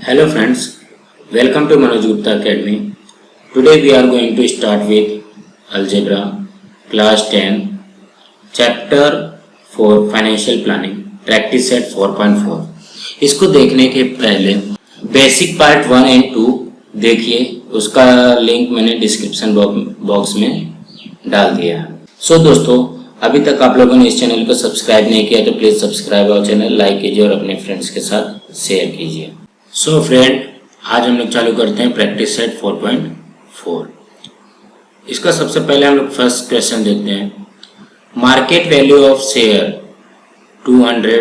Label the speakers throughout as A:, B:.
A: Hello friends, welcome to Manoj Gupta Academy. Today we are going to start with Algebra Class 10 Chapter 4 Financial Planning Practice Set 4.4. इसको देखने के पहले basic part 1 and 2 देखिए, उसका link मैंने description box में डाल दिया है। सो दोस्तों, अभी तक आप लोगों ने इस चैनल को सब्सक्राइब नहीं किया तो प्लीज़ सब्सक्राइब और चैनल लाइक कीजिए और अपने फ्रेंड्स के साथ शेयर कीजिए। सो फ्रेंड, आज हम लोग चालू करते हैं प्रैक्टिस सेट 4.4। इसका सबसे पहले हम लोग फर्स्ट क्वेश्चन देखते हैं। मार्केट वैल्यू ऑफ शेयर 200,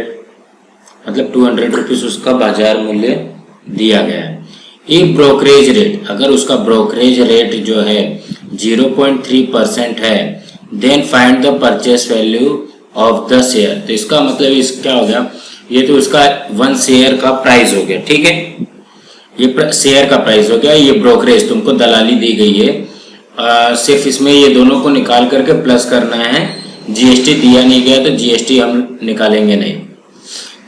A: मतलब 200 रुपीज़ उसका बाजार मूल्य दिया गया है। एक ब्रोकरेज रेट, अगर उसका ब्रोकरेज रेट जो है 0.3% है, then find the purchase value of the share. तो इसका मतलब इस क्या हो गया, ये तो उसका 1 शेयर का प्राइस हो गया, ठीक है, ये शेयर का प्राइस हो गया। ये ब्रोकरेज तुमको दलाली दी गई है, सिर्फ इसमें ये दोनों को निकाल करके प्लस करना है। जीएसटी दिया नहीं गया तो जीएसटी हम निकालेंगे नहीं।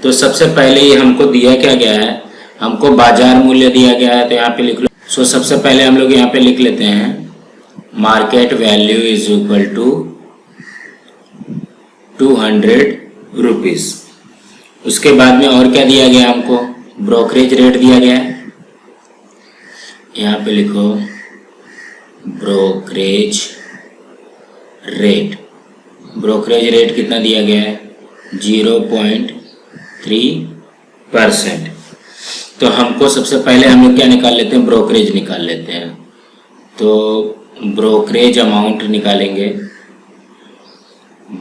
A: तो सबसे पहले ये हमको दिया क्या गया है, हमको बाजार मूल्य दिया गया है, तो यहाँ पे लिख लो। सो सबसे पहले हम लोग यहाँ पे लिख लेते हैं market value is equal to 200 rupees. उसके बाद में और क्या दिया गया हमको, ब्रोकरेज रेट दिया गया है। यहाँ पे लिखो ब्रोकरेज रेट। ब्रोकरेज रेट कितना दिया गया है, 0.3%। तो हमको सबसे पहले हम लोग क्या निकाल लेते हैं, ब्रोकरेज निकाल लेते हैं। तो ब्रोकरेज अमाउंट निकालेंगे।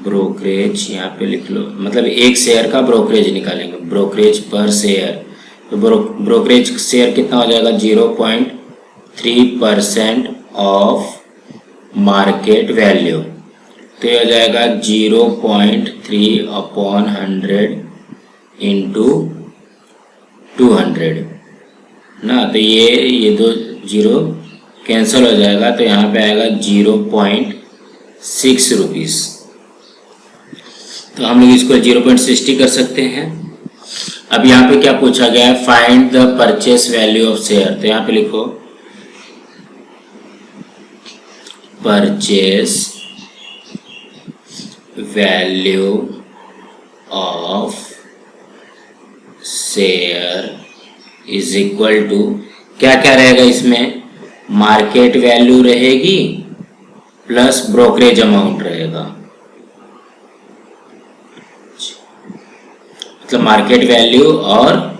A: ब्रोकरेज यहाँ पे लिख लो, मतलब एक शेयर का ब्रोकरेज निकालेंगे, ब्रोकरेज पर शेयर। तो ब्रोकरेज शेयर कितना हो जाएगा, 0.3% ऑफ मार्केट वैल्यू। तो ये हो जाएगा 0.3/100 इंटू 200 ना। तो ये दो जीरो कैंसिल हो जाएगा, तो यहाँ पे आएगा 0.6 रुपीज़। तो हम लोग इसको 0.60 कर सकते हैं। अब यहाँ पे क्या पूछा गया है, find the purchase value of share. तो यहाँ पे लिखो purchase value of share is equal to क्या क्या रहेगा इसमें, मार्केट वैल्यू रहेगी प्लस ब्रोकरेज अमाउंट रहेगा। मतलब मार्केट वैल्यू और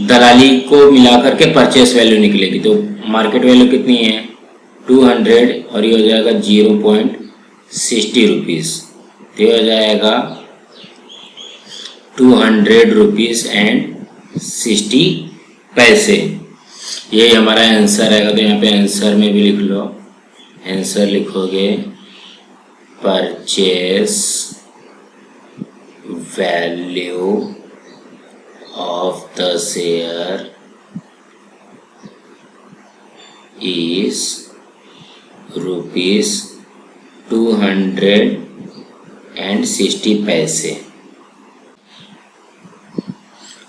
A: दलाली को मिलाकर के परचेस वैल्यू निकलेगी। तो मार्केट वैल्यू कितनी है, 200, और ये हो जाएगा 0.60 रुपीज़। तो ये हो जाएगा 200 रुपीज़ एंड 60 पैसे। ये हमारा आंसर आएगा। तो यहाँ पे आंसर में भी लिख लो, आंसर लिखोगे purchase value of the share is ₹260 पैसे।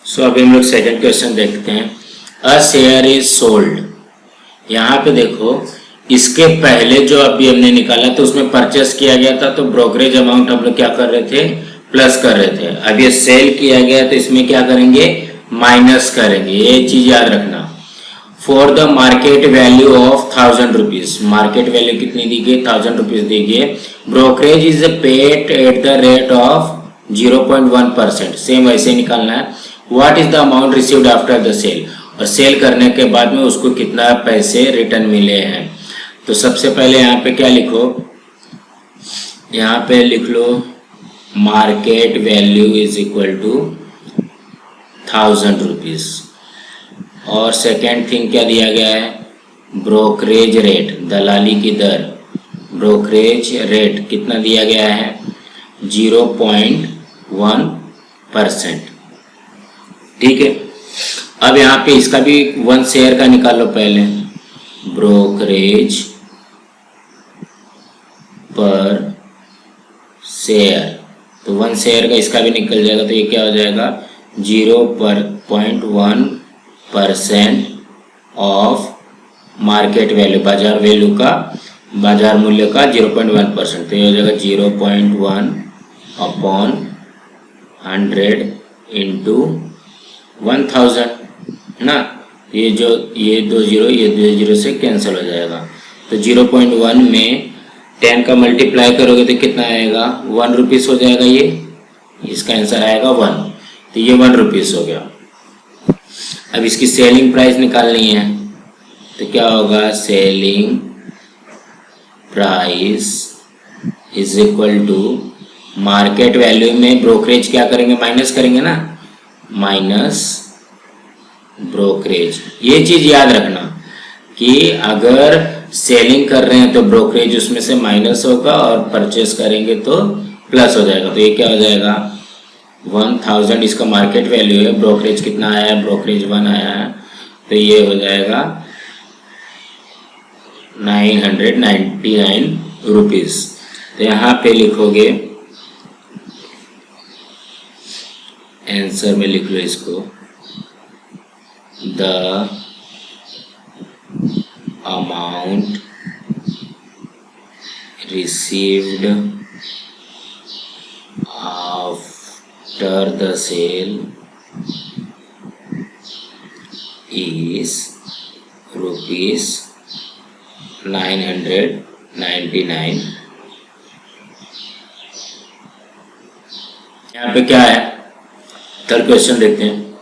A: सो अभी हम लोग सेकंड क्वेश्चन देखते हैं। A share is sold. यहाँ पे देखो, इसके पहले जो अभी हमने निकाला तो उसमें परचेस किया गया था, तो ब्रोकरेज अमाउंट हम लोग क्या कर रहे थे, प्लस कर रहे थे। अब ये सेल किया गया तो इसमें क्या करेंगे, माइनस करेंगे। ये चीज याद रखना। For the market value of 1000 rupees, market value कितनी दी गई, 1000 रुपीज दी गई। Brokerage is paid at the rate of 0.1%, same वैसे निकालना है। What is the amount received after the sale, और सेल करने के बाद में उसको कितना पैसे रिटर्न मिले हैं। तो सबसे पहले यहाँ पे क्या लिखो, यहाँ पे लिख लो market value is equal to 1000 rupees. और सेकेंड थिंग क्या दिया गया है, ब्रोकरेज रेट, दलाली की दर। ब्रोकरेज रेट कितना दिया गया है, 0.1%, ठीक है। अब यहाँ पे इसका भी 1 शेयर का निकालो पहले, ब्रोकरेज पर शेयर। तो 1 शेयर का इसका भी निकल जाएगा। तो ये क्या हो जाएगा, 0.1 परसेंट ऑफ मार्केट वैल्यू, बाजार मूल्य का 0.1%। तो ये हो जाएगा 0.1 अपॉन 100 इंटू 1000 ना। ये दो जीरो से कैंसिल हो जाएगा। तो 0.1 में 10 का मल्टीप्लाई करोगे तो कितना आएगा, 1 रुपीस हो जाएगा। ये इसका आंसर आएगा 1। तो ये 1 रुपीस हो गया। अब इसकी सेलिंग प्राइस निकालनी है तो क्या होगा, selling price is equal to market value में ब्रोकरेज क्या करेंगे, माइनस करेंगे ना, माइनस ब्रोकरेज। ये चीज याद रखना कि अगर सेलिंग कर रहे हैं तो ब्रोकरेज उसमें से माइनस होगा और परचेस करेंगे तो प्लस हो जाएगा। तो ये क्या हो जाएगा, 1000 इसका मार्केट वैल्यू है, ब्रोकरेज कितना आया है, ब्रोकरेज 1 आया है। तो ये हो जाएगा 999 रुपीस। तो यहाँ पे लिखोगे, आंसर में लिख लो इसको, the amount received after the sale is rupees 999। यहाँ पे क्या है, थर्ड क्वेश्चन देखते हैं।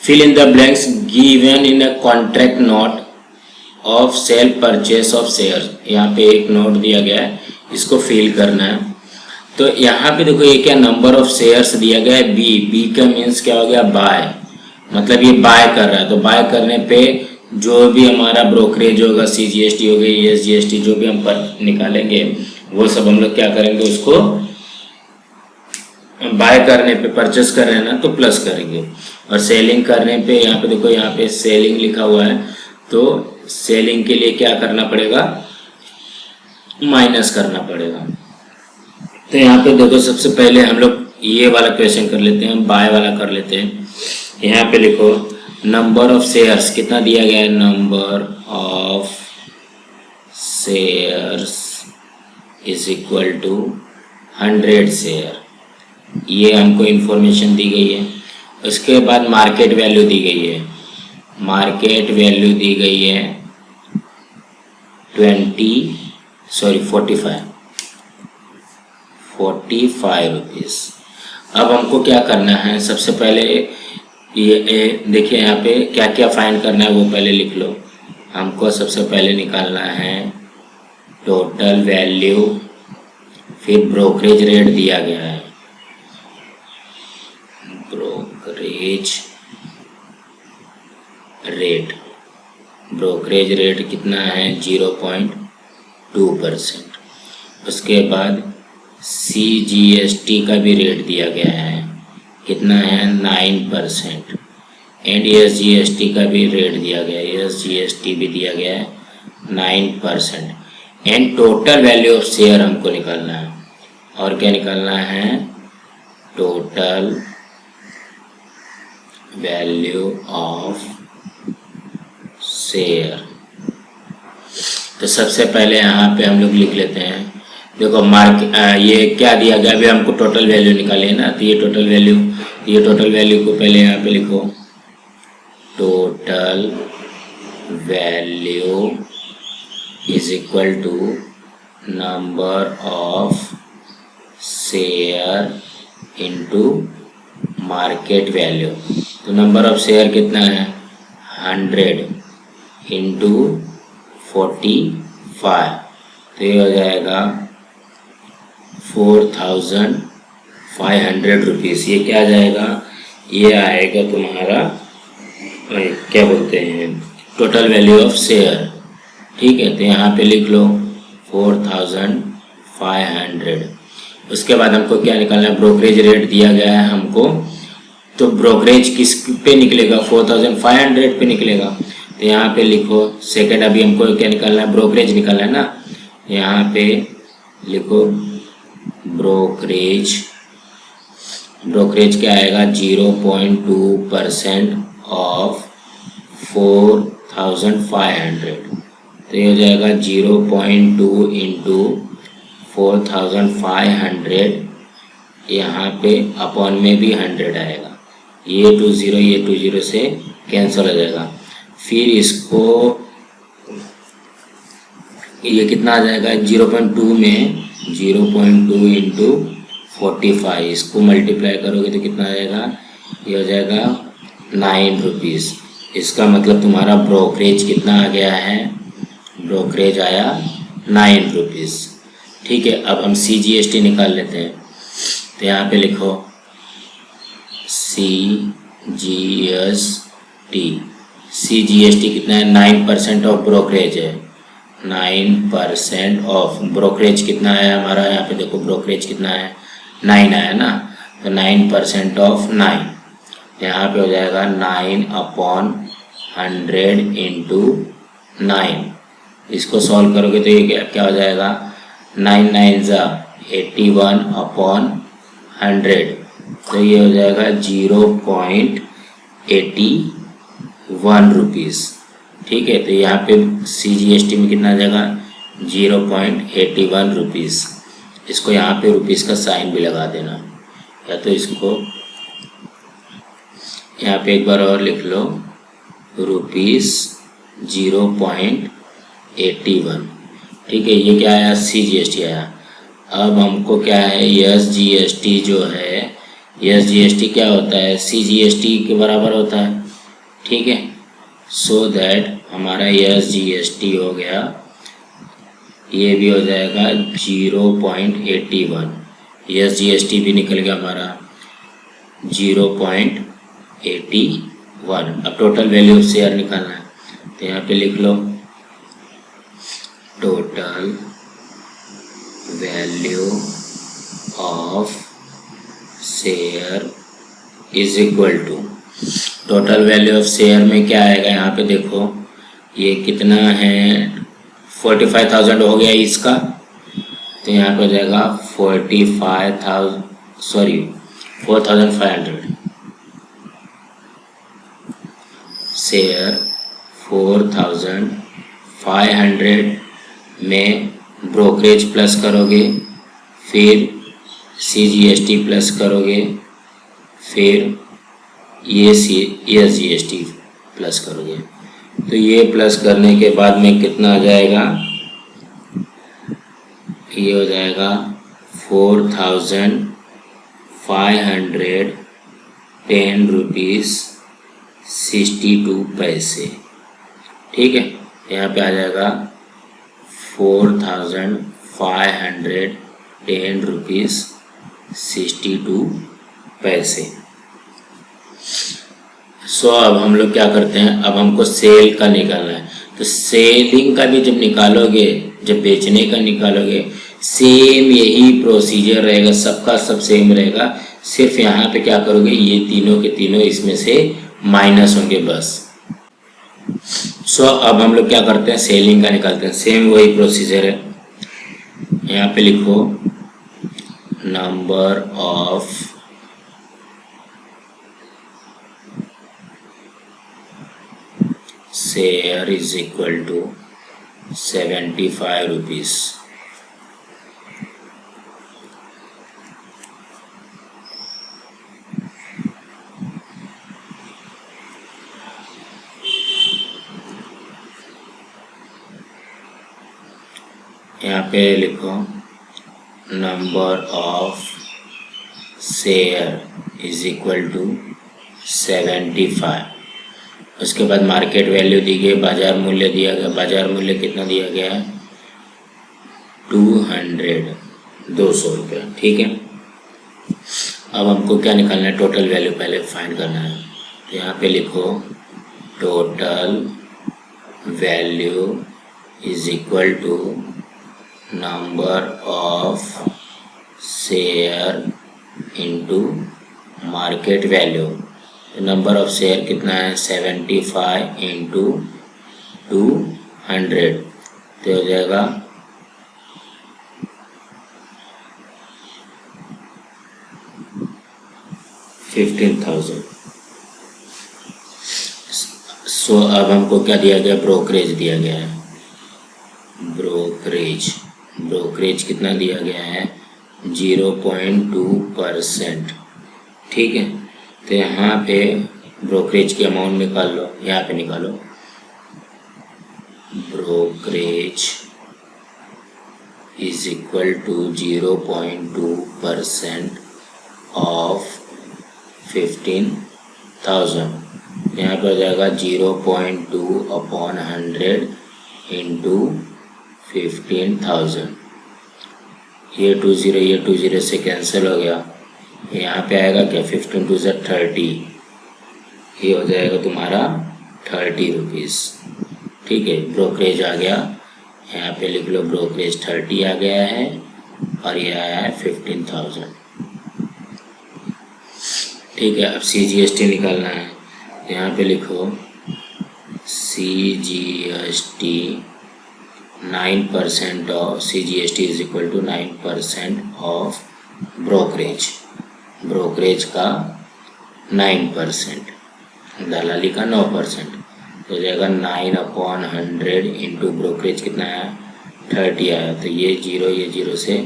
A: Fill in the blanks given in a contract note of sale purchase of share. यहाँ पे एक नोट दिया गया है, इसको फिल करना है। तो यहाँ पे देखो ये क्या, नंबर ऑफ शेयर्स दिया गया है बी का मीन्स क्या हो गया, बाय, मतलब ये बाय कर रहा है। तो बाय करने पे जो भी हमारा ब्रोकरेज होगा, CGST हो गई, SGST, जो भी हम पर निकालेंगे वो सब हम लोग क्या करेंगे, उसको बाय करने पे, परचेस कर रहे हैं ना तो प्लस करेंगे। और सेलिंग करने पे यहाँ पे देखो, यहाँ पे सेलिंग लिखा हुआ है तो सेलिंग के लिए क्या करना पड़ेगा, माइनस करना पड़ेगा। तो यहाँ पे देखो सबसे पहले हम लोग ये वाला क्वेश्चन कर लेते हैं, बाय वाला कर लेते हैं। यहाँ पे लिखो नंबर ऑफ शेयर्स कितना दिया गया है, number of shares is equal to 100 share. ये हमको इंफॉर्मेशन दी गई है। उसके बाद मार्केट वैल्यू दी गई है, मार्केट वैल्यू दी गई है 45 रुपीज़। अब हमको क्या करना है, सबसे पहले ये देखिए यहाँ पे क्या क्या फाइंड करना है वो पहले लिख लो। हमको सबसे पहले निकालना है टोटल वैल्यू, फिर ब्रोकरेज रेट दिया गया है, ब्रोकरेज रेट कितना है, 0.2%। उसके बाद CGST का भी रेट दिया गया है, कितना है, 9%। एंड SGST का भी रेट दिया गया है, SGST भी दिया गया है 9%। And total value of share हमको निकालना है। और क्या निकालना है, टोटल वैल्यू ऑफ शेयर। तो सबसे पहले यहाँ पे हम लोग लिख लेते हैं, देखो ये क्या दिया गया, अभी हमको टोटल वैल्यू निकाले ना। तो ये टोटल वैल्यू को पहले यहाँ पे लिखो, total value is equal to number of share into market value. तो नंबर ऑफ शेयर कितना है, 100 इंटू 45। तो ये हो जाएगा 4500 रुपीज़। ये क्या आ जाएगा, ये आएगा तुम्हारा क्या बोलते हैं, टोटल वैल्यू ऑफ शेयर। ठीक है, तो यहाँ पे लिख लो 4500। उसके बाद हमको क्या निकालना है, ब्रोकरेज रेट दिया गया है हमको। तो ब्रोकरेज किस पे निकलेगा, 4500 पे निकलेगा। तो यहाँ पे लिखो सेकंड, अभी हमको क्या निकालना है, ब्रोकरेज निकालना है ना। यहाँ पे लिखो ब्रोकरेज क्या आएगा, 0.2% ऑफ 4500, तो ये हो जाएगा 0.2 इंटू 4500, यहाँ पे अपॉन में भी 100 आएगा, ये 2 0 से कैंसिल हो जाएगा। फिर इसको ये कितना आ जाएगा, 0.2 में 0.2 इंटू 45, इसको मल्टीप्लाई करोगे तो कितना आ जाएगा, ये हो जाएगा 9 रुपीज़। इसका मतलब तुम्हारा ब्रोकरेज कितना आ गया है, ब्रोकरेज आया 9 रुपीज़। ठीक है, अब हम CGST निकाल लेते हैं। तो यहाँ पे लिखो CGST कितना है, 9% ऑफ ब्रोकरेज है, 9% ऑफ ब्रोकरेज कितना है हमारा, यहाँ पे देखो ब्रोकरेज कितना है, 9 आया ना, तो 9% ऑफ 9, यहाँ पे हो जाएगा 9/100 इंटू 9। इसको सॉल्व करोगे तो ये क्या हो जाएगा, 9 9 81/100, तो ये हो जाएगा 0.81 रुपीज़। ठीक है, तो यहाँ पे CGST में कितना आ जाएगा, 0.81 रुपीज़। इसको यहाँ पे रुपीज़ का साइन भी लगा देना, या तो इसको यहाँ पे एक बार और लिख लो, रुपीज़ 0.81। ठीक है, ये क्या आया, CGST आया। अब हमको क्या है, SGST जो है, SGST क्या होता है, CGST के बराबर होता है। ठीक है, सो दैट हमारा SGST हो गया, ये भी हो जाएगा 0.81, SGST भी निकल गया हमारा 0.81। अब टोटल वैल्यू ऑफ शेयर निकालना है, तो यहाँ पे लिख लो total value of share is equal to, total value of share में क्या आएगा, यहाँ पे देखो ये कितना है, 45,000 हो गया इसका, तो यहाँ पे हो जाएगा 4,500 शेयर, 4,500 में ब्रोकरेज प्लस करोगे, फिर CGST प्लस करोगे, फिर ये SGST प्लस करोगे, तो ये प्लस करने के बाद में कितना आ जाएगा, ये हो जाएगा 4,510 रुपीज़ 62 पैसे। ठीक है, यहाँ पे आ जाएगा 4,510 रुपीज़ 62 पैसे। सो अब हम लोग क्या करते हैं, अब हमको सेल का निकालना है, तो सेलिंग का भी जब निकालोगे, जब बेचने का निकालोगे, सेम यही प्रोसीजर रहेगा, सबका सब सेम रहेगा, सिर्फ यहाँ पे क्या करोगे, ये तीनों के तीनों इसमें से माइनस होंगे बस। सो अब हम लोग क्या करते हैं, सेलिंग का निकालते हैं, सेम वही प्रोसीजर है। यहाँ पे लिखो number of share is equal to 75 rupees. यहाँ पे लिखो number of share is equal to 75। उसके बाद मार्केट वैल्यू दी गई, बाजार मूल्य दिया गया, बाजार मूल्य कितना दिया गया है, 200 रुपये। ठीक है, अब हमको क्या निकालना है, टोटल वैल्यू पहले फाइंड करना है, तो यहाँ पे लिखो total value is equal to number of share into market value. Number of share कितना है, 75 इंटू 200, तो हो जाएगा 15,000। सो अब हमको क्या दिया गया, ब्रोकरेज दिया गया है। ब्रोकरेज कितना दिया गया है, 0.2%। ठीक है, तो यहाँ पे ब्रोकरेज की अमाउंट निकाल लो, यहाँ पे निकालो। Brokerage is equal to 0.2% of 15,000। यहाँ पर हो जाएगा 0.2/100 इंटू 15,000। ये 20 से कैंसिल हो गया। यहाँ पे आएगा क्या, 15 2 30, ये हो जाएगा तुम्हारा 30 रुपीज़। ठीक है, ब्रोकरेज आ गया, यहाँ पे लिख लो ब्रोकरेज 30 आ गया है और ये आया है 15,000। ठीक है, अब CGST निकालना है। यहाँ पे लिखो CGST 9% of CGST is equal to 9% of brokerage का 9%, दलाली का 9%, तो हो जाएगा 9/100 इंटू ब्रोकरेज कितना आया, 30 आया। तो ये 0 से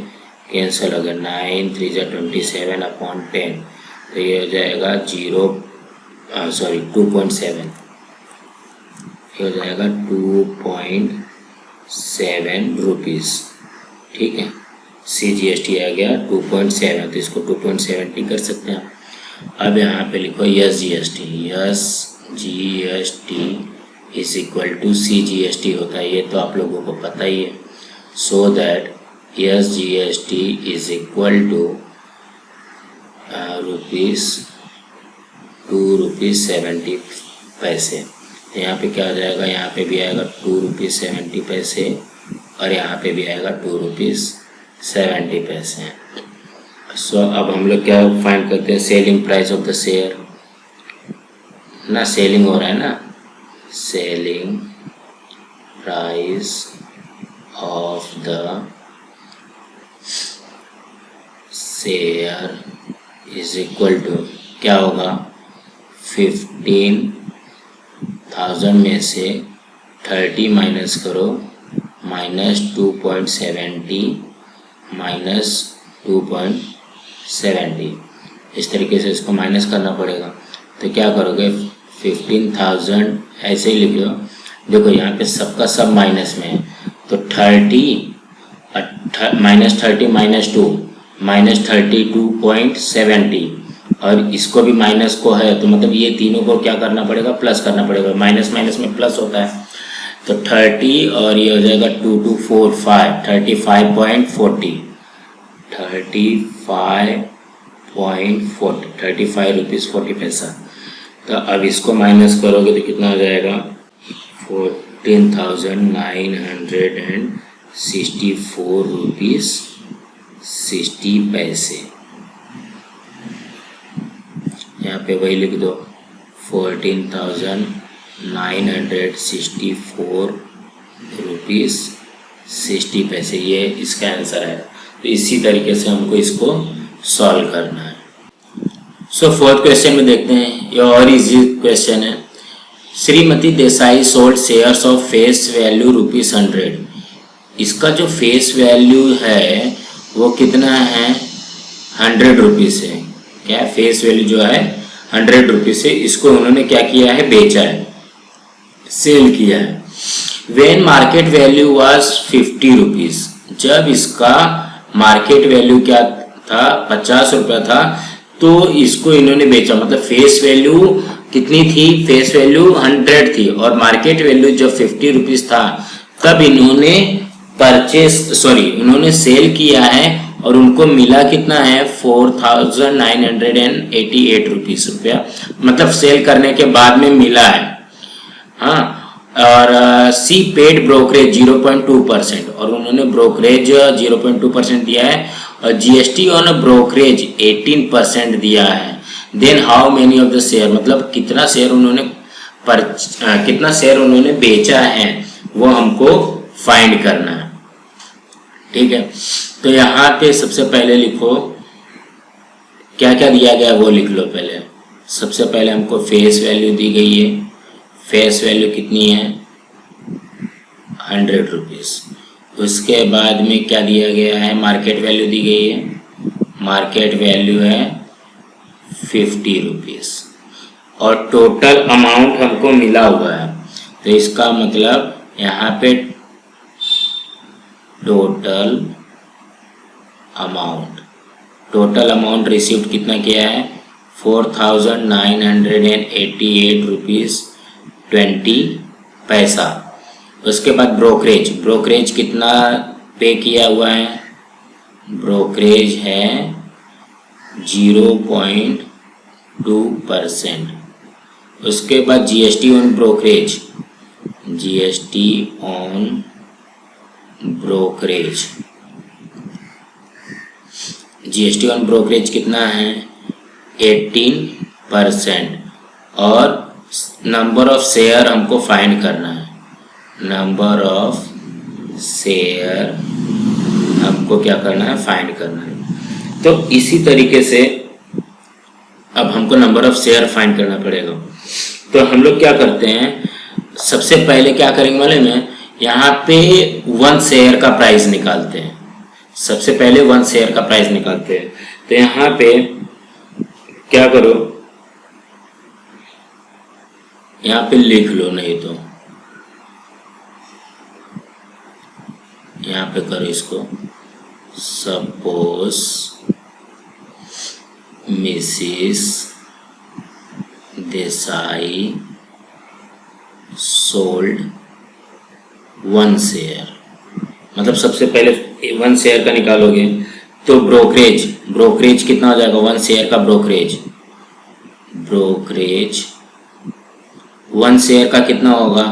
A: कैंसिल हो गया, 9 3 27/10, तो ये हो जाएगा 2.7, ये हो जाएगा 2.7 रुपीज़। ठीक है, CGST आ गया 2.7, तो इसको 2.70 कर सकते हैं। अब यहाँ पे लिखो SGST is equal to CGST होता है, ये तो आप लोगों को पता ही है। So that SGST is equal to ₹2.70। यहाँ पे क्या हो जाएगा, यहाँ पे भी आएगा ₹2.70 और यहाँ पे भी आएगा ₹2.70। सो अब हम लोग क्या फाइंड करते हैं, selling price of the share ना, सेलिंग हो रहा है ना, selling price of the share is equal to क्या होगा, 15,000 में से 30 माइनस करो, -2.70 -2.70, इस तरीके से इसको माइनस करना पड़ेगा। तो क्या करोगे, 15,000 ऐसे ही लिख लो। देखो यहाँ पे सबका सब माइनस में है, तो 30 -30 -2 -32.70, और इसको भी माइनस को है, तो मतलब ये तीनों को क्या करना पड़ेगा, प्लस करना पड़ेगा। माइनस में प्लस होता है, तो 30 और ये हो जाएगा 2 2 4 5 35.40 35 रुपीज़ 40 पैसा। तो अब इसको माइनस करोगे तो कितना हो जाएगा, 14,964 रुपीज़ 60 पैसे। यहाँ पे वही लिख दो, 14,964 रुपीज़ 60 पैसे, ये इसका आंसर है। तो इसी तरीके से हमको इसको सॉल्व करना है। सो फोर्थ क्वेश्चन में देखते हैं, ये और इजी क्वेश्चन है। Shrimati Desai sold shares of face value ₹100। इसका जो फेस वैल्यू है वो कितना है, 100 रुपीज़ है। क्या फेस वैल्यू जो है 100 रुपीज़ से, इसको उन्होंने क्या किया है, बेचा है, सेल किया है। When market value was 50 rupees, जब इसका मार्केट वैल्यू क्या था, 50 रुपया था, तो इसको इन्होंने बेचा। मतलब फेस वैल्यू कितनी थी, फेस वैल्यू 100 थी और मार्केट वैल्यू जब 50 रुपीज़ था, तब इन्होंने उन्होंने सेल किया है और उनको मिला कितना है, 4,988 रुपया, मतलब सेल करने के बाद में मिला है। हाँ, और सी पेड ब्रोकरेज 0.2%, और उन्होंने ब्रोकरेज 0.2% दिया है और GST ऑन ब्रोकरेज 18% दिया है। Then how many of the share, मतलब कितना शेयर उन्होंने बेचा है, वो हमको फाइंड करना है। ठीक है, तो यहाँ पे सबसे पहले लिखो क्या क्या दिया गया वो लिख लो। पहले सबसे पहले हमको फेस वैल्यू दी गई है, फेस वैल्यू कितनी है 100 रुपीज़। उसके बाद में क्या दिया गया है, मार्केट वैल्यू दी गई है, मार्केट वैल्यू है 50 रुपीज़ और टोटल अमाउंट हमको मिला हुआ है। तो इसका मतलब यहाँ पे टोटल अमाउंट रिसीव्ड कितना किया है 4988 रुपीज़ 20 पैसा। उसके बाद ब्रोकरेज कितना पे किया हुआ है, ब्रोकरेज है 0.2%। उसके बाद GST on brokerage, GST on brokerage कितना है 18% और नंबर ऑफ शेयर हमको फाइंड करना है, नंबर ऑफ शेयर हमको क्या करना है फाइंड करना है। तो इसी तरीके से अब हमको नंबर ऑफ शेयर फाइंड करना पड़ेगा। तो हम लोग क्या करते हैं, सबसे पहले क्या करेंगे मालूम है, यहाँ पे 1 शेयर का प्राइस निकालते हैं। सबसे पहले 1 शेयर का प्राइस निकालते हैं। तो यहाँ पे क्या करो, यहाँ पे लिख लो, नहीं तो यहाँ पे करो इसको, suppose Mrs Desai sold 1 share, मतलब सबसे पहले 1 शेयर का निकालोगे तो ब्रोकरेज कितना हो जाएगा 1 शेयर का ब्रोकरेज 1 शेयर का कितना होगा,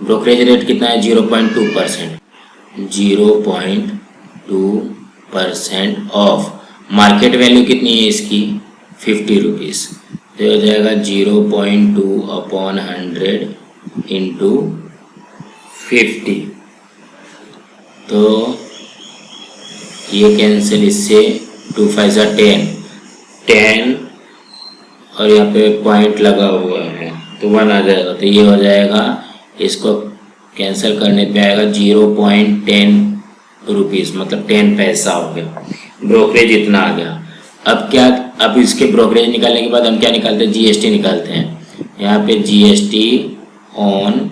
A: ब्रोकरेज रेट कितना है 0.2%, 0.2% ऑफ मार्केट वैल्यू कितनी है इसकी 50 रुपीज़। तो हो जाएगा 0.2/100 इंटू 50। तो ये कैंसिल, इससे 2 5 10 और यहाँ पे पॉइंट लगा हुआ है तो 1 आ जाएगा। तो ये हो जाएगा, इसको कैंसिल करने पे आएगा 0.10 रुपीज़, मतलब 10 पैसा हो गया, ब्रोकरेज इतना आ गया। अब इसके ब्रोकरेज निकालने के बाद हम क्या निकालते हैं, जीएसटी निकालते हैं। यहाँ पे जीएसटी ऑन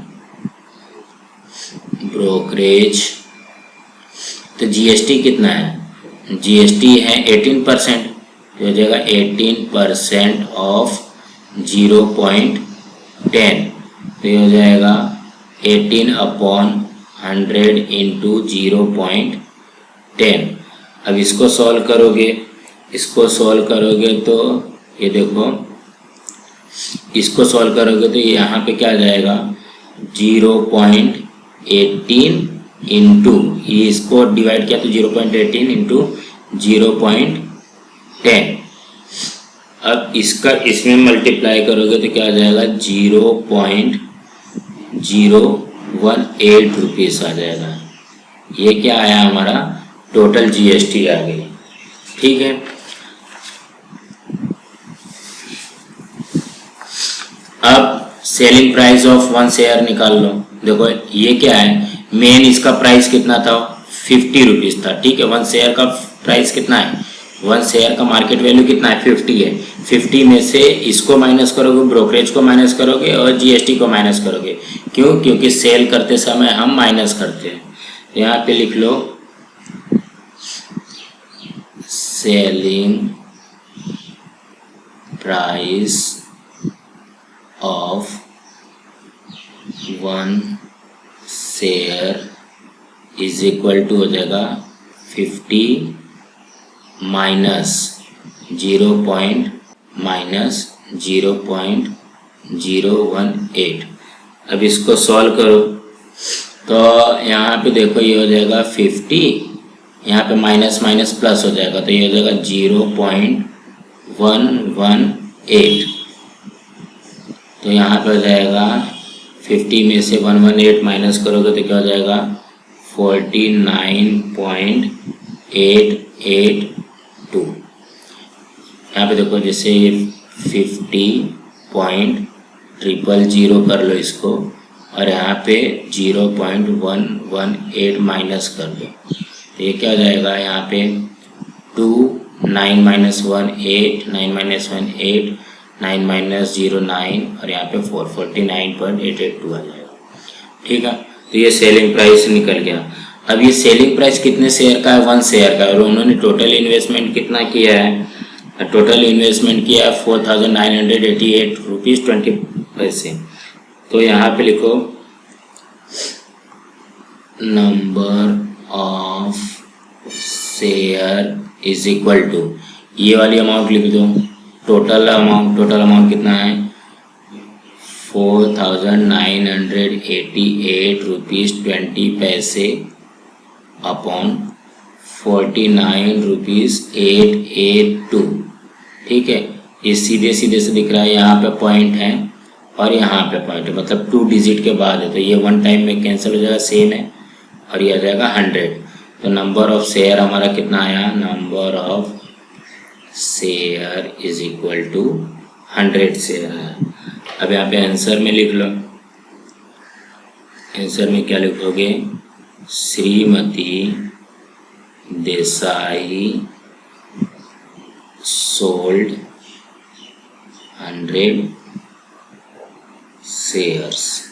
A: ब्रोकरेज, तो जीएसटी कितना है, जीएसटी है 18%, तो हो जाएगा 18% ऑफ 0.10, तो ये हो जाएगा 18/100 इंटू 0.10। अब इसको सॉल्व करोगे तो ये देखो, इसको सॉल्व करोगे तो यहाँ पे क्या आ जाएगा 0.18 इंटू, ये इसको डिवाइड किया तो 0.18 इंटू 0.10। अब इसका इसमें मल्टीप्लाई करोगे तो क्या आ जाएगा 0.018 रुपीज़ आ जाएगा। ये क्या आया, हमारा टोटल जीएसटी आ गई। ठीक है, अब सेलिंग प्राइस ऑफ 1 शेयर निकाल लो। देखो ये क्या है, मेन इसका प्राइस कितना था 50 रुपीज़ था। ठीक है, 1 शेयर का प्राइस कितना है, 1 शेयर का मार्केट वैल्यू कितना है 50 है। 50 में से इसको माइनस करोगे, ब्रोकरेज को माइनस करोगे और जीएसटी को माइनस करोगे। क्यों, क्योंकि सेल करते समय हम माइनस करते हैं। यहाँ पे लिख लो selling price of 1 share is equal to हो जाएगा 50 माइनस 0.018। अब इसको सॉल्व करो तो यहाँ पे देखो ये हो जाएगा 50, यहाँ पे माइनस माइनस प्लस हो जाएगा तो ये हो जाएगा 0.118। तो यहाँ पे हो जाएगा 50 में से 118 माइनस करोगे तो क्या हो जाएगा 49.882। यहाँ पे देखो जैसे ये 50.3 000 कर लो इसको, और यहाँ पे 0.118 माइनस कर दो, तो ये क्या हो जाएगा, यहाँ पे 2 9 -1 8 9 -1 8 9 -0 9 और यहाँ पे 449.882 आ जाएगा। ठीक है, तो ये सेलिंग प्राइस निकल गया। अब ये सेलिंग प्राइस कितने शेयर का है, 1 शेयर का, और उन्होंने टोटल इन्वेस्टमेंट कितना किया है, टोटल इन्वेस्टमेंट किया है 4988 रुपीज़ 20 पैसे। तो यहाँ पे लिखो number of share is equal to, ये वाली अमाउंट लिख दो, टोटल अमाउंट कितना है 4988 रुपीज़ 20 पैसे अपॉन 49 रुपीज़ 882। ठीक है, ये सीधे से दिख रहा है, यहाँ पे पॉइंट है और यहाँ पे पॉइंट है, मतलब 2 डिजिट के बाद है, तो ये 1 टाइम में कैंसिल हो जाएगा, सेम है, और ये आ जाएगा 100। तो नंबर ऑफ शेयर हमारा कितना आया, number of share is equal to 100 share है। अब यहाँ पे आंसर में लिख लो, आंसर में क्या लिखोगे, श्रीमती देसाई सोल्ड 100 शेयर्स।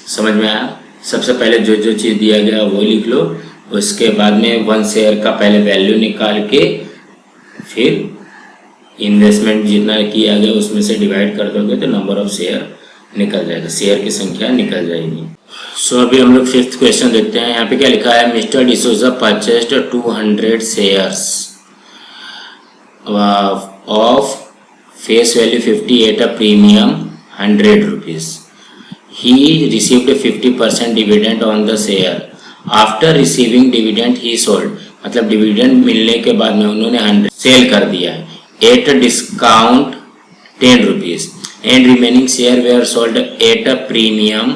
A: समझ में आया? सबसे पहले जो चीज़ दिया गया वो लिख लो, उसके बाद में 1 शेयर का पहले वैल्यू निकाल के फिर इन्वेस्टमेंट जितना किया गया उसमें से डिवाइड कर दोगे तो नंबर ऑफ शेयर निकल जाएगा, शेयर की संख्या निकल जाएगी। सो अभी हम लोग 5th क्वेश्चन देखते हैं। यहाँ पे क्या लिखा है, mister D'Souza purchased 200 shares of face value 50 eight a premium 100 rupees. He received 50% dividend on the share. After receiving dividend he sold, मतलब डिविडेंड मिलने के बाद में उन्होंने 100 सेल कर दिया है at discount 10 rupees and remaining share were sold at a premium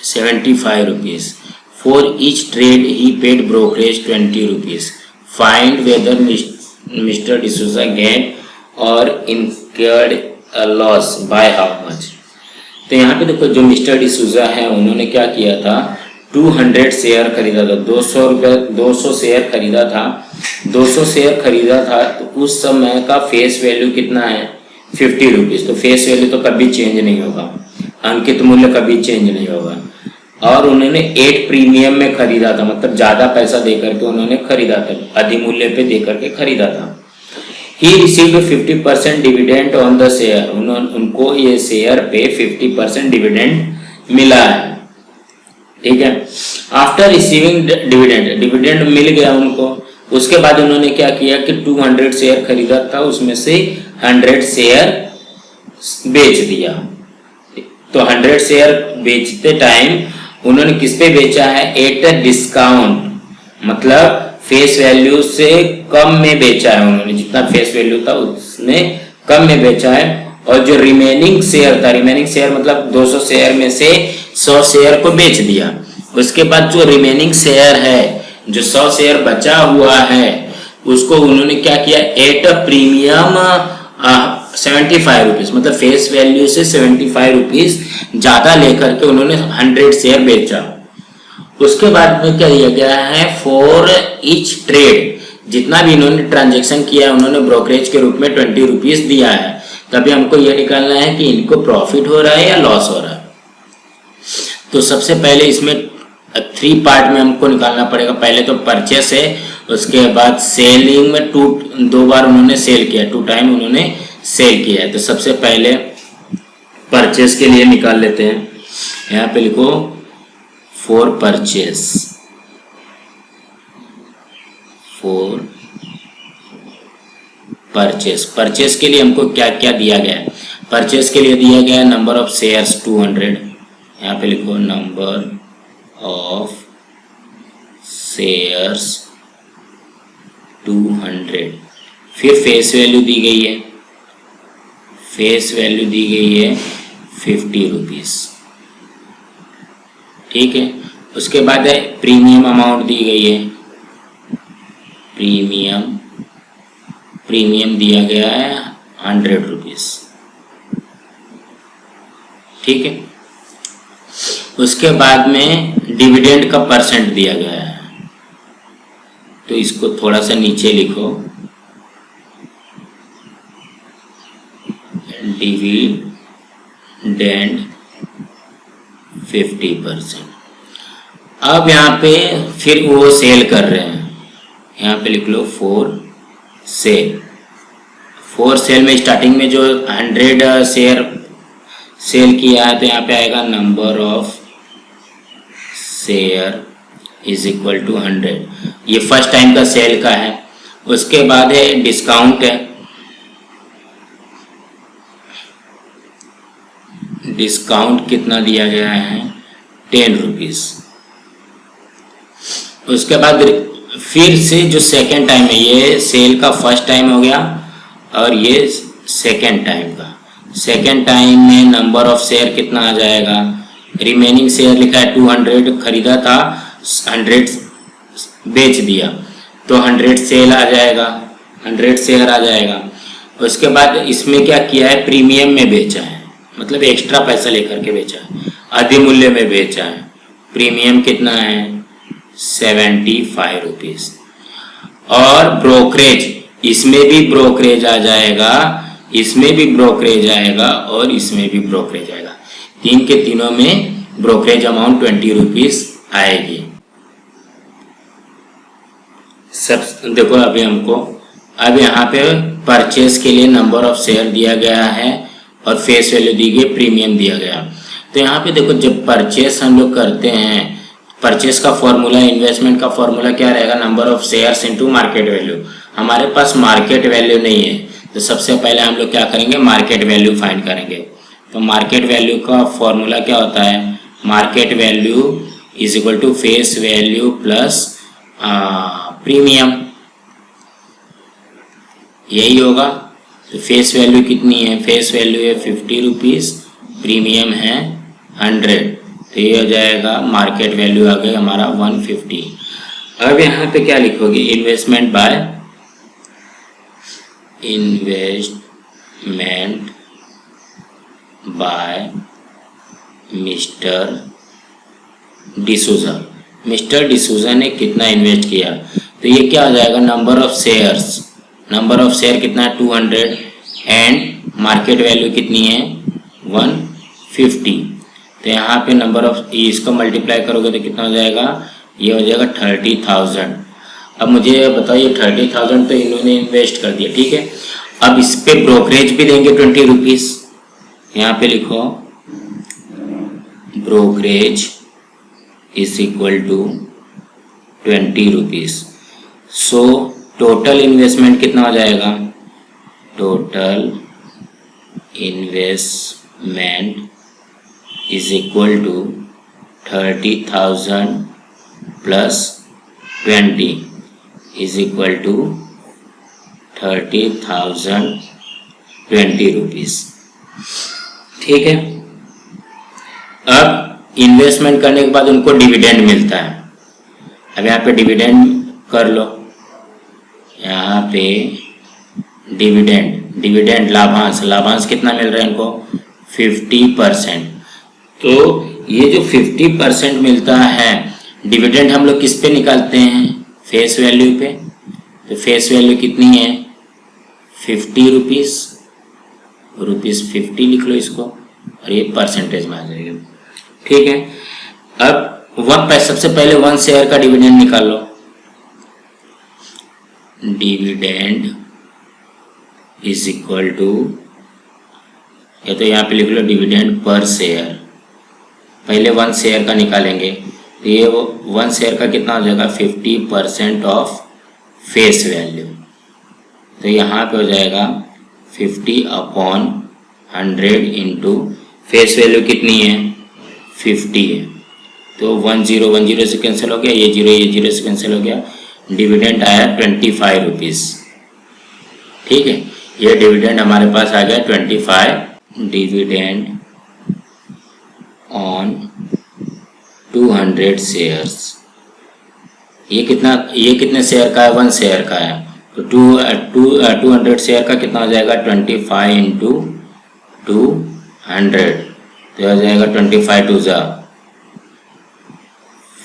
A: 75 rupees. For each trade he paid brokerage 20 rupees. Find whether Mr D'Souza gain और incurred a loss by how much. तो यहाँ पे देखो, जो मिस्टर डिसूजा है उन्होंने क्या किया था, 200 शेयर खरीदा था, 200 शेयर खरीदा था, 200 शेयर खरीदा था, तो उस समय का फेस वैल्यू कितना है 50 रुपीज़। तो फेस वैल्यू तो कभी चेंज नहीं होगा, अंकित मूल्य कभी चेंज नहीं होगा। और उन्होंने 8 प्रीमियम में खरीदा था, मतलब ज़्यादा पैसा दे करके उन्होंने खरीदा था, अधिमूल्य पे दे करके खरीदा था। He received 50% dividend on the share, उनको ये शेयर पे 50% डिविडेंड मिला है। ठीक है, आफ्टर रिसीविंग डिविडेंड मिल गया उनको, उसके बाद उन्होंने क्या किया कि 200 शेयर खरीदा था, उसमें से 100 शेयर बेच दिया। तो 100 शेयर बेचते टाइम उन्होंने किस पे बेचा है, एट डिस्काउंट, मतलब फेस वैल्यू से कम में बेचा है उन्होंने, जितना फेस वैल्यू था उसने कम में बेचा है। और जो रिमेनिंग शेयर था, रिमेनिंग शेयर मतलब 200 शेयर में से 100 शेयर को बेच दिया। उसके बाद जो रिमेनिंग शेयर है, जो 100 शेयर बचा हुआ है, उसको उन्होंने क्या किया, एट प्रीमियम 75 रुपीज़, मतलब फेस वैल्यू से 75 रुपीज़ ज़्यादा लेकर के उन्होंने 100 शेयर बेचा। उसके बाद में क्या दिया गया है, फॉर ईच ट्रेड, जितना भी इन्होंने ट्रांजैक्शन किया है उन्होंने ब्रोकरेज के रूप में 20 रुपीज़ दिया है। तभी हमको यह निकालना है कि इनको प्रॉफिट हो रहा है या लॉस हो रहा है। तो सबसे पहले इसमें 3 पार्ट में हमको निकालना पड़ेगा। पहले तो परचेस है, उसके बाद सेलिंग में 2 बार उन्होंने सेल किया, 2 टाइम उन्होंने सेल किया है। तो सबसे पहले परचेस के लिए निकाल लेते हैं। यहाँ पे लिखो for purchase, for purchase. Purchase के लिए हमको क्या क्या दिया गया है, परचेस के लिए दिया गया है नंबर ऑफ शेयर्स 200। यहाँ पे लिखो नंबर ऑफ शेयर्स 200। फिर फेस वैल्यू दी गई है, फेस वैल्यू दी गई है 50 रुपीज़। ठीक है, उसके बाद है प्रीमियम अमाउंट दी गई है, प्रीमियम दिया गया है 100 रुपीज़। ठीक है। उसके बाद में डिविडेंड का परसेंट दिया गया है, तो इसको थोड़ा सा नीचे लिखो, डिविडेंड 50%। अब यहाँ पे फिर वो सेल कर रहे हैं, यहाँ पे लिख लो फॉर सेल। फॉर सेल में स्टार्टिंग में जो 100 शेयर सेल किया है, तो यहाँ पे आएगा number of share is equal to 100। ये फर्स्ट टाइम का सेल का है। उसके बाद है डिस्काउंट है, डिस्काउंट कितना दिया गया है 10 रुपीज। उसके बाद फिर से जो सेकेंड टाइम है, ये सेल का फर्स्ट टाइम हो गया और ये सेकेंड टाइम का। सेकेंड टाइम में नंबर ऑफ शेयर कितना आ जाएगा, रिमेनिंग शेयर लिखा है 200, खरीदा था 100 बेच दिया, तो 100 सेल आ जाएगा, 100 शेयर आ जाएगा। उसके बाद इसमें क्या किया है, प्रीमियम में बेचा है, मतलब एक्स्ट्रा पैसा लेकर के बेचा है, अधिमूल्य में बेचा है। प्रीमियम कितना है 75 रुपीज। और ब्रोकरेज, इसमें भी ब्रोकरेज आ जाएगा, इसमें भी ब्रोकरेज आएगा और इसमें भी ब्रोकरेज आएगा। तीन के तीनों में ब्रोकरेज अमाउंट 20 रुपीज आएगी। सब देखो अभी हमको, अब यहाँ पे परचेस के लिए नंबर ऑफ शेयर दिया गया है और फेस वैल्यू दी गई, प्रीमियम दिया गया। तो यहाँ पे देखो, जब परचेस हम लोग करते हैं, परचेस का फॉर्मूला, इन्वेस्टमेंट का फॉर्मूला क्या रहेगा, number of shares into market value. हमारे पास मार्केट वैल्यू नहीं है, तो सबसे पहले हम लोग क्या करेंगे, मार्केट वैल्यू फाइंड करेंगे। तो मार्केट वैल्यू का फॉर्मूला क्या होता है, market value is equal to face value plus premium, यही होगा। तो फेस वैल्यू कितनी है, फेस वैल्यू है 50 रुपीज, प्रीमियम है 100, तो ये हो जाएगा मार्केट वैल्यू आ गई हमारा 150। अब यहाँ पे क्या लिखोगे, investment by mister D'Souza. Mister D'Souza ने कितना इन्वेस्ट किया, तो ये क्या हो जाएगा, number of shares, number of share कितना है 200 एंड मार्केट वैल्यू कितनी है 150। तो यहाँ पे नंबर ऑफ, इसको मल्टीप्लाई करोगे तो कितना हो जाएगा, ये हो जाएगा 30,000। अब मुझे बताइए 30,000 तो इन्होंने इन्वेस्ट कर दिया, ठीक है। अब इस पे ब्रोकरेज भी देंगे 20 रुपीज, यहाँ पे लिखो brokerage is equal to 20 rupees. So total investment कितना हो जाएगा, total investment is equal to 30,000 plus 20 is equal to 30,020 rupees, ठीक है। अब इन्वेस्टमेंट करने के बाद उनको डिविडेंड मिलता है। अब यहाँ पे डिविडेंड कर लो, यहाँ पे डिविडेंड लाभांश, लाभांश कितना मिल रहा है इनको 50%। तो ये जो 50% मिलता है डिविडेंड, हम लोग किस पे निकालते हैं, फेस वैल्यू पे। तो फेस वैल्यू कितनी है 50 रुपीज, रुपीज 50 लिख लो इसको, और ये परसेंटेज में आ जाएगा, ठीक है। अब सबसे पहले 1 शेयर का डिविडेंड निकाल लो। डिविडेंड इज इक्वल टू, या तो यहाँ पे लिख लो डिविडेंड पर शेयर। पहले 1 शेयर का निकालेंगे, तो ये 1 शेयर का कितना हो जाएगा 50% ऑफ फेस वैल्यू। तो यहाँ पे हो जाएगा 50/100 इंटू फेस वैल्यू कितनी है 50 है, तो 10 से कैंसिल हो गया, ये 0 से कैंसिल हो गया, डिविडेंड आया 25 रुपीज, ठीक है। ये डिविडेंड हमारे पास आ गया 25। डिविडेंड ऑन 200 शेयर्स, ये कितने शेयर का है, 1 शेयर का है, तो 200 शेयर का कितना हो जाएगा 25 इंटू 200, तो आ जाएगा 25 टू जा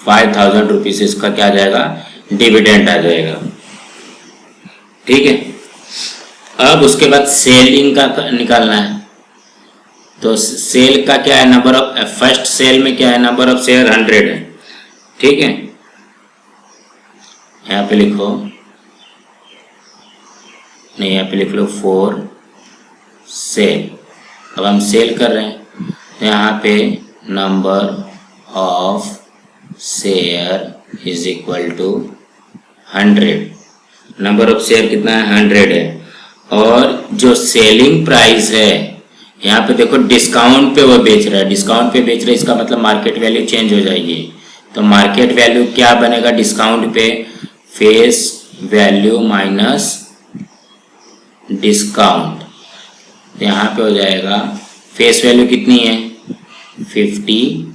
A: 5000 रुपीज, इसका क्या आ जाएगा, डिविडेंड आ जाएगा। ठीक है, अब उसके बाद सेलिंग का निकालना है। तो सेल का क्या है, नंबर ऑफ, फर्स्ट सेल में क्या है, नंबर ऑफ शेयर 100 है। ठीक है, यहाँ पे लिखो, नहीं यहाँ पे लिख लो 4 सेल। अब हम सेल कर रहे हैं, यहाँ पे number of share is equal to 100। Number of share कितना है, 100 है। और जो सेलिंग प्राइस है, यहाँ पे देखो डिस्काउंट पे वो बेच रहा है, डिस्काउंट पे बेच रहा है, इसका मतलब मार्केट वैल्यू चेंज हो जाएगी। तो मार्केट वैल्यू क्या बनेगा डिस्काउंट पे, फेस वैल्यू माइनस डिस्काउंट। यहाँ पे हो जाएगा फेस वैल्यू कितनी है 50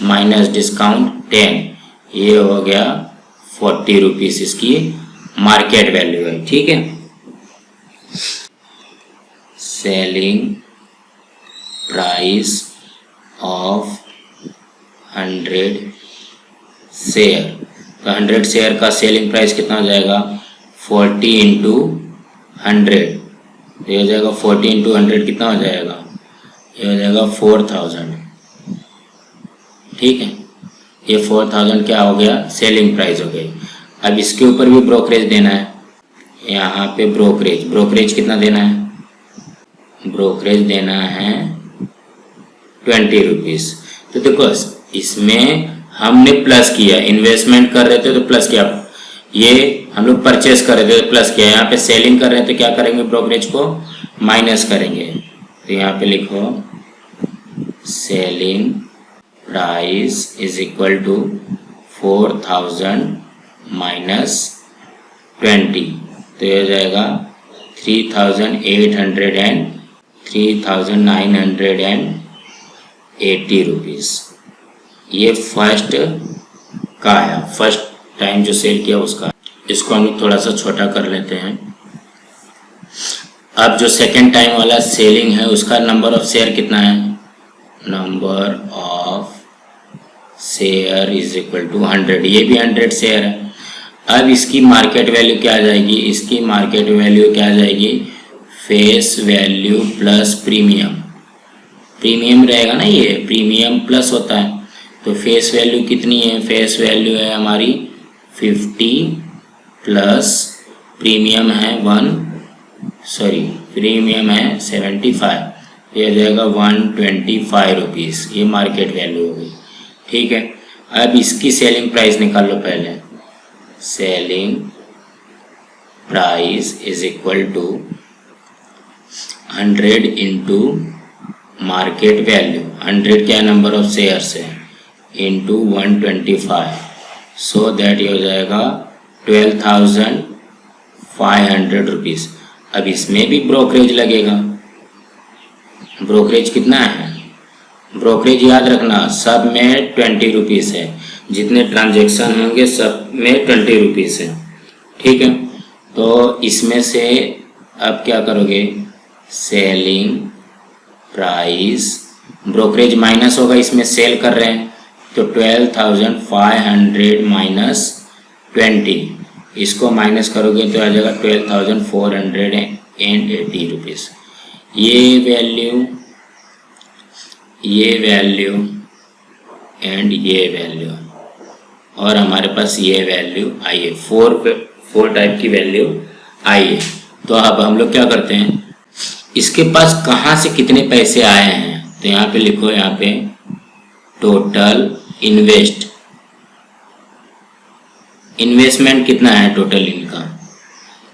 A: माइनस डिस्काउंट 10, ये हो गया 40 रुपीज इसकी मार्केट वैल्यू है। ठीक है, सेलिंग प्राइस ऑफ 100 शेयर, तो 100 शेयर का सेलिंग प्राइस कितना हो जाएगा 40 इंटू 100, ये हो जाएगा 40 इंटू 100 कितना हो जाएगा, ये हो जाएगा 4000। ठीक है, ये 4000 क्या हो गया, सेलिंग प्राइस हो गई। अब इसके ऊपर भी ब्रोकरेज देना है, यहाँ पे ब्रोकरेज कितना देना है, ब्रोकरेज देना है 20 रुपीज। तो देखो इसमें हमने प्लस किया, इन्वेस्टमेंट कर रहे थे तो प्लस किया, ये हम लोग परचेस कर रहे थे तो प्लस किया, यहाँ पे सेलिंग कर रहे थे तो क्या करेंगे, ब्रोकरेज को माइनस करेंगे। तो यहाँ पे लिखो selling price is equal to 4000 minus 20, तो ये हो जाएगा 3980 रुपीज। ये फर्स्ट का है, फर्स्ट टाइम जो सेल किया उसका। इसको हम थोड़ा सा छोटा कर लेते हैं। अब जो सेकेंड टाइम वाला सेलिंग है उसका नंबर ऑफ शेयर कितना है, number of share is equal to 100, ये भी 100 शेयर है। अब इसकी मार्केट वैल्यू क्या आ जाएगी, इसकी मार्केट वैल्यू क्या आ जाएगी, face value plus premium, premium रहेगा ना, ये प्रीमियम प्लस होता है। तो फेस वैल्यू कितनी है, फेस वैल्यू है हमारी 50 प्लस प्रीमियम है प्रीमियम है 75, ये हो जाएगा 125 रुपीज़, ये मार्केट वैल्यू हो गई। ठीक है, अब इसकी सेलिंग प्राइस निकाल लो पहले। Selling price is equal to 100 into market value, 100 क्या नंबर ऑफ शेयर्स है, इंटू 125, सो दैट ये हो जाएगा 12,500 रुपीज़। अब इसमें भी ब्रोकरेज लगेगा, ब्रोकरेज कितना है, ब्रोकरेज याद रखना सब में 20 रुपीज़ है, जितने ट्रांजैक्शन होंगे सब में 20 रुपीज़ है। ठीक है, तो इसमें से अब क्या करोगे, सेलिंग प्राइस, ब्रोकरेज माइनस होगा, इसमें सेल कर रहे हैं तो 12,500 माइनस 20, इसको माइनस करोगे तो आ जाएगा 12,480 रुपीज़। ये वैल्यू एंड ये वैल्यू, और हमारे पास ये वैल्यू आई है, 4 टाइप की वैल्यू आई है। तो अब हम लोग क्या करते हैं, इसके पास कहाँ से कितने पैसे आए हैं, तो यहाँ पे लिखो, यहाँ पे टोटल इन्वेस्टमेंट कितना है टोटल इनका,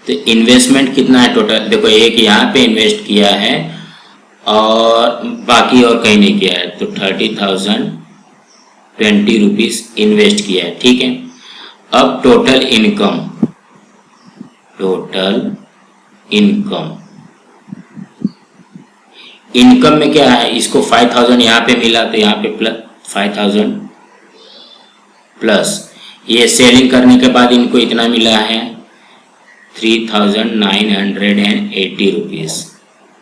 A: तो इन्वेस्टमेंट कितना है टोटल, देखो एक यहाँ पे इन्वेस्ट किया है और बाकी और कहीं नहीं किया है, तो 30,020 रुपीज़ इन्वेस्ट किया है। ठीक है, अब टोटल इनकम में क्या है, इसको 5,000 यहाँ पे मिला तो यहाँ पे प्लस 5,000 प्लस ये सेलिंग करने के बाद इनको इतना मिला है 3,980 रुपीज़,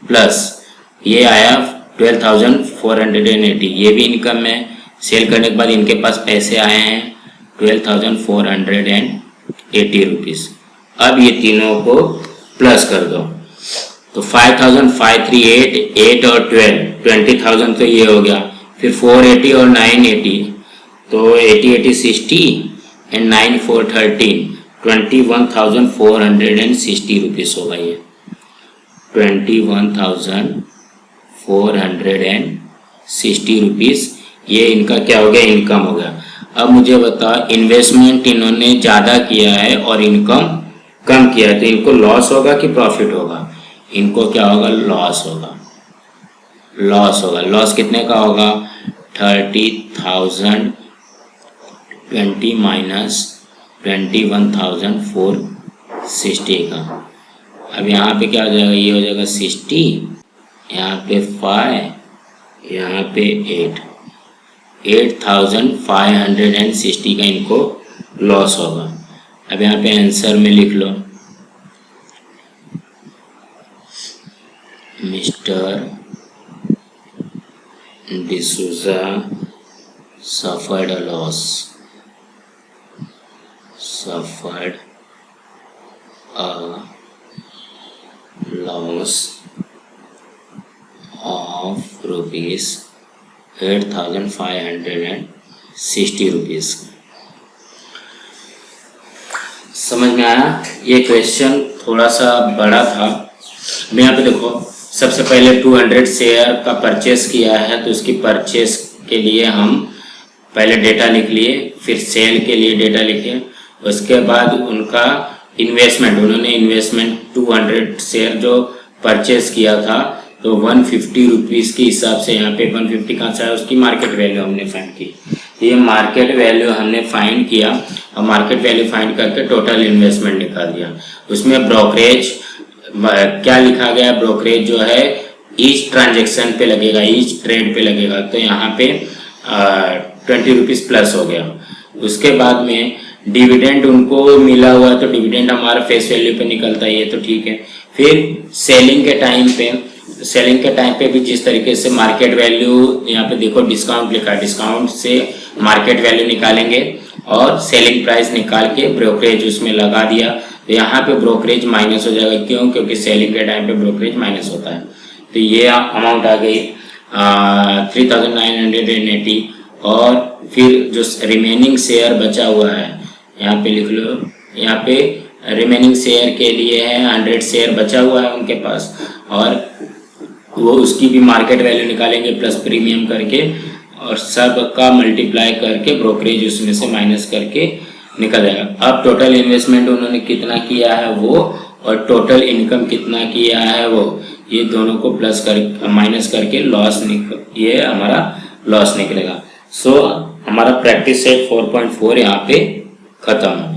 A: प्लस ये आया 12,480, ये भी इनकम है। सेल करने के बाद इनके पास पैसे आए हैं 12,480 रुपीज़। अब ये तीनों को प्लस कर दो तो 5,538, 8 और 12, 20,000 तो ये हो गया। फिर 480 और 980 तो 80, 80, 60 एंड 9, 4, 13, 21,460 रुपीज़ होगा ये। 21,460 रुपीज़ ये इनका क्या हो गया, इनकम हो गया। अब मुझे बताओ इन्वेस्टमेंट इन्होंने ज़्यादा किया है और इनकम कम किया है, तो इनको लॉस होगा कि प्रॉफिट होगा? इनको क्या होगा, लॉस होगा। लॉस होगा। लॉस कितने का होगा, 30,000 20 माइनस 21,460 का। अब यहाँ पे क्या हो जाएगा, ये हो जाएगा 60, यहाँ पे 5, यहाँ पे 8, 8,560 का इनको लॉस होगा। अब यहाँ पे आंसर में लिख लो, Mr D'Souza suffered a loss of rupees 8,560 rupees. समझ में आया? ये क्वेश्चन थोड़ा सा बड़ा था। मैं यहाँ पे देखो, सबसे पहले 200 शेयर का परचेस किया है, तो उसकी परचेस के लिए हम पहले डेटा लिख लिए, फिर सेल के लिए डेटा लिखे, उसके बाद उनका इन्वेस्टमेंट, उन्होंने इन्वेस्टमेंट 200 शेयर जो परचेस किया था तो 150 रुपीज़ के हिसाब से, यहाँ पे 150 कहाँ से आया, उसकी मार्केट वैल्यू हमने फाइंड की। ये मार्केट वैल्यू हमने फाइंड किया और मार्केट वैल्यू फाइंड करके टोटल इन्वेस्टमेंट निकाल दिया। उसमें ब्रोकरेज क्या लिखा गया, ब्रोकरेज जो है ईच ट्रांजेक्शन पे लगेगा, ईच ट्रेड पे लगेगा, तो यहाँ पे 20 रुपीज़ प्लस हो गया। उसके बाद में डिविडेंड उनको मिला हुआ, तो डिविडेंड हमारा फेस वैल्यू पे निकलता है, ये तो ठीक है। फिर सेलिंग के टाइम पे भी जिस तरीके से मार्केट वैल्यू, यहाँ पे देखो डिस्काउंट लिखा है, डिस्काउंट से मार्केट वैल्यू निकालेंगे और सेलिंग प्राइस निकाल के ब्रोकरेज उसमें लगा दिया, तो यहाँ पे ब्रोकरेज माइनस हो जाएगा। क्यों? क्योंकि सेलिंग के टाइम पे ब्रोकरेज माइनस होता है। तो ये अमाउंट आ गई 3,980। और फिर जो रिमेनिंग शेयर बचा हुआ है, यहाँ पे लिख लो, यहाँ पे रिमेनिंग शेयर के लिए है 100 शेयर बचा हुआ है उनके पास, और वो उसकी भी मार्केट वैल्यू निकालेंगे प्लस प्रीमियम करके, और सब का मल्टीप्लाई करके ब्रोकरेज उसमें से माइनस करके निकल जाएगा। अब टोटल इन्वेस्टमेंट उन्होंने कितना किया है वो, और टोटल इनकम कितना किया है वो, ये दोनों को प्लस कर माइनस करके लॉस ये हमारा लॉस निकलेगा। सो हमारा प्रैक्टिस सेट 4.4 यहाँ पे खत्म।